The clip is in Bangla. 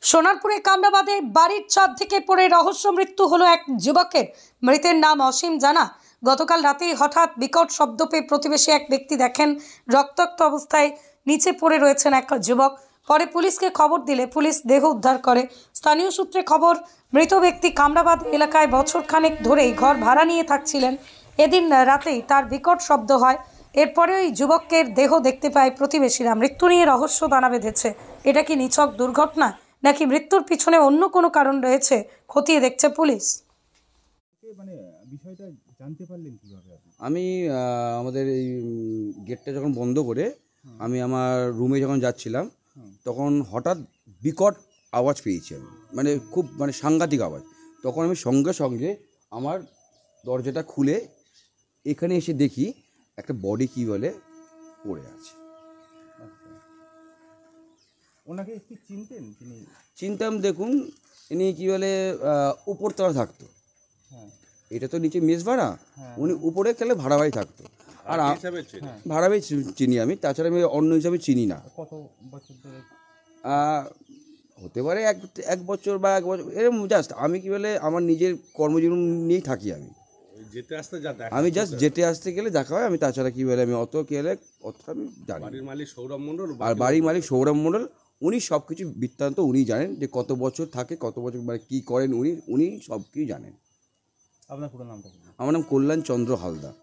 সোনারপুরে কামরাবাদে বাড়ির ছাদ থেকে পড়ে রহস্য মৃত্যু হলো এক যুবকের। মৃতের নাম অসীম জানা। গতকাল রাতেই হঠাৎ বিকট শব্দ পেয়ে প্রতিবেশী এক ব্যক্তি দেখেন রক্তাক্ত অবস্থায় নিচে পড়ে রয়েছেন এক যুবক। পরে পুলিশকে খবর দিলে পুলিশ দেহ উদ্ধার করে। স্থানীয় সূত্রে খবর, মৃত ব্যক্তি কামরাবাদ এলাকায় বছরখানেক ধরেই ঘর ভাড়া নিয়ে থাকছিলেন। এদিন রাতেই তার বিকট শব্দ হয়। এরপরে ওই যুবকের দেহ দেখতে পায় প্রতিবেশীরা। মৃত্যু নিয়ে রহস্য দানা বেঁধেছে। এটা কি নিছক দুর্ঘটনা নাকি মৃত্যুর পিছনে অন্য কোনো কারণ রয়েছে, খতিয়ে দেখছে পুলিশ। মানে বিষয়টা জানতে পারলেন কিভাবে আপনি? আমি আমাদের এই গেটটা যখন বন্ধ করে আমি আমার রুমে যখন যাচ্ছিলাম তখন হঠাৎ বিকট আওয়াজ পেয়েছি আমি, মানে খুব সাংঘাতিক আওয়াজ। তখন আমি সঙ্গে সঙ্গে আমার দরজাটা খুলে এখানে এসে দেখি একটা বডি কী বলে পড়ে আছে। ওনাকে কি চিনতেন তিনি? চিনতাম, দেখুন ইনি কী বলে উপরতলা থাকতো। হ্যাঁ, এটা তো নিচে মেস ভাড়া, উনি উপরে তাহলে ভাড়া বাড়ি থাকতো। আর ভাড়া বাড়ি চিনি আমি, তাছাড়া আমি অন্য হিসাবে চিনি না। কত বছর ধরে? হতে পারে এক বছর বা 1 বছর এরকম। জাস্ট আমি কী বলে আমার নিজের কর্মজীবন নিয়েই থাকি আমি জাস্ট যেতে আসতে গেলে দেখা হয়। আমি তাছাড়া কী বলে আমি অত গেলে অতটা আমি জানি। বাড়ির মালিক সৌরভ মণ্ডল, আর বাড়ির মালিক সৌরভ মণ্ডল, উনি সব কিছু বৃত্তান্ত উনি জানেন, যে কত বছর থাকে, কত বছর মানে কী করেন উনি সব কিছু জানেন। আপনার পুরো নামটা বলুন। আমার নাম কল্যাণ চন্দ্র হালদার।